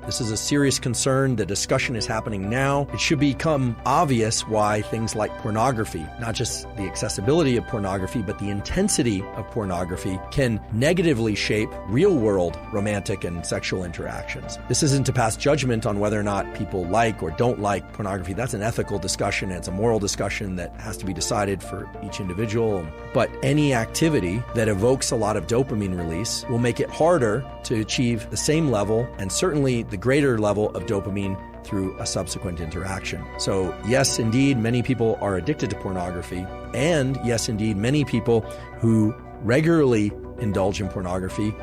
This is a serious concern. The discussion is happening now. It should become obvious why things like pornography, not just the accessibility of pornography, but the intensity of pornography can negatively shape real-world romantic and sexual interactions. This isn't to pass judgment on whether or not people like or don't like pornography. That's an ethical discussion. It's a moral discussion that has to be decided for each individual. But any activity that evokes a lot of dopamine release will make it harder to achieve the same level and certainly the greater level of dopamine through a subsequent interaction. So yes, indeed, many people are addicted to pornography. And yes, indeed, many people who regularly indulge in pornography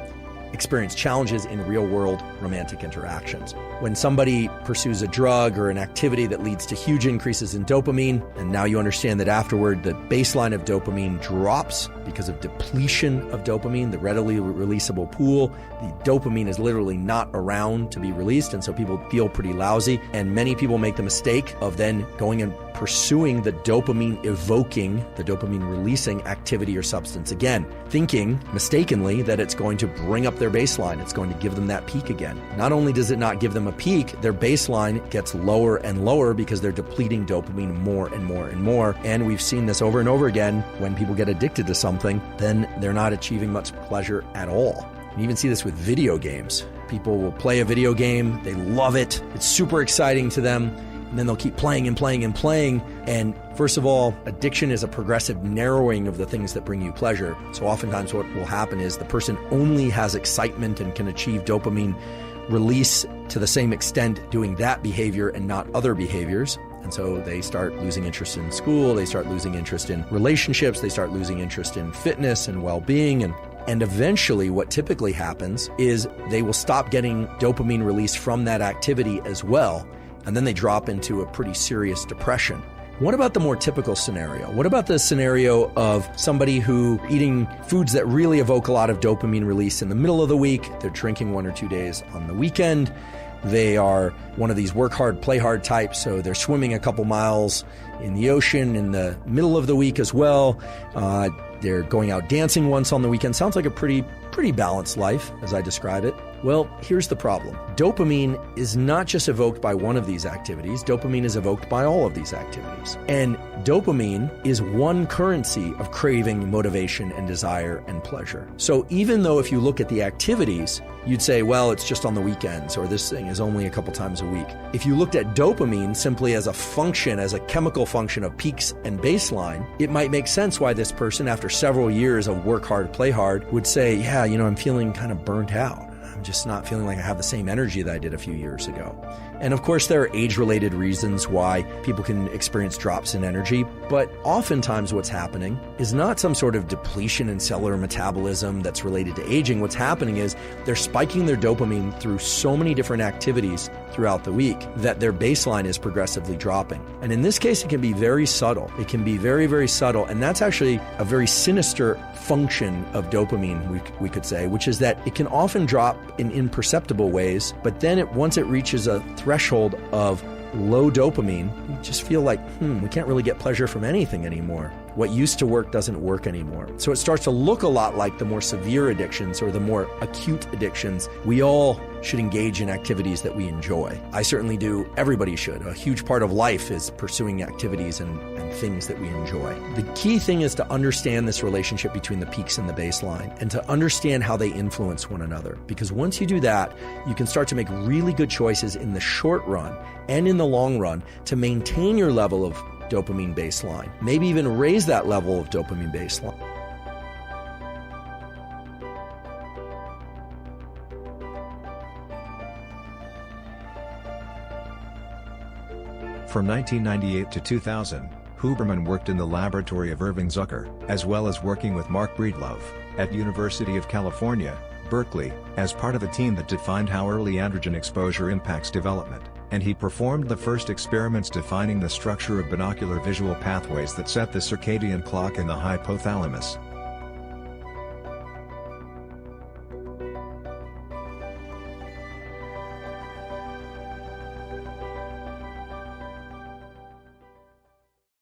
experience challenges in real-world romantic interactions. When somebody pursues a drug or an activity that leads to huge increases in dopamine, and now you understand that afterward the baseline of dopamine drops because of depletion of dopamine, the readily releasable pool, the dopamine is literally not around to be released, and so people feel pretty lousy. And many people make the mistake of then going and pursuing the dopamine evoking, the dopamine releasing activity or substance again, thinking mistakenly that it's going to bring up their baseline, it's going to give them that peak again. Not only does it not give them a peak, their baseline gets lower and lower because they're depleting dopamine more and more and more. And we've seen this over and over again. When people get addicted to something, then they're not achieving much pleasure at all. You even see this with video games. People will play a video game, they love it, it's super exciting to them, and then they'll keep playing and playing and playing. And first of all, addiction is a progressive narrowing of the things that bring you pleasure. So oftentimes what will happen is the person only has excitement and can achieve dopamine release to the same extent doing that behavior and not other behaviors. And so they start losing interest in school, they start losing interest in relationships, they start losing interest in fitness and well-being. And eventually what typically happens is they will stop getting dopamine release from that activity as well. And then they drop into a pretty serious depression. What about the more typical scenario? What about the scenario of somebody who eating foods that really evoke a lot of dopamine release in the middle of the week? They're drinking 1 or 2 days on the weekend. They are one of these work hard, play hard types, so they're swimming a couple miles in the ocean in the middle of the week as well. They're going out dancing once on the weekend. Sounds like a pretty balanced life as I describe it. Well, here's the problem. Dopamine is not just evoked by one of these activities. Dopamine is evoked by all of these activities. And dopamine is one currency of craving, motivation, and desire and pleasure. So even though if you look at the activities, you'd say, well, it's just on the weekends, or this thing is only a couple times a week. If you looked at dopamine simply as a function, as a chemical function of peaks and baseline, it might make sense why this person, after several years of work hard, play hard, would say, yeah, I'm feeling kind of burnt out. I'm just not feeling like I have the same energy that I did a few years ago. And of course, there are age-related reasons why people can experience drops in energy, but oftentimes what's happening is not some sort of depletion in cellular metabolism that's related to aging. What's happening is they're spiking their dopamine through so many different activities throughout the week that their baseline is progressively dropping. And in this case, it can be very subtle. It can be very, very subtle, and that's actually a very sinister function of dopamine, we could say, which is that it can often drop in imperceptible ways, but then once it reaches a threshold of low dopamine, you just feel like, we can't really get pleasure from anything anymore. What used to work doesn't work anymore. So it starts to look a lot like the more severe addictions or the more acute addictions. We all should engage in activities that we enjoy. I certainly do. Everybody should. A huge part of life is pursuing activities and things that we enjoy. The key thing is to understand this relationship between the peaks and the baseline and to understand how they influence one another. Because once you do that, you can start to make really good choices in the short run and in the long run to maintain your level of dopamine baseline, maybe even raise that level of dopamine baseline. From 1998 to 2000, Huberman worked in the laboratory of Irving Zucker, as well as working with Marc Breedlove, at University of California, Berkeley, as part of a team that defined how early androgen exposure impacts development, and he performed the first experiments defining the structure of binocular visual pathways that set the circadian clock in the hypothalamus.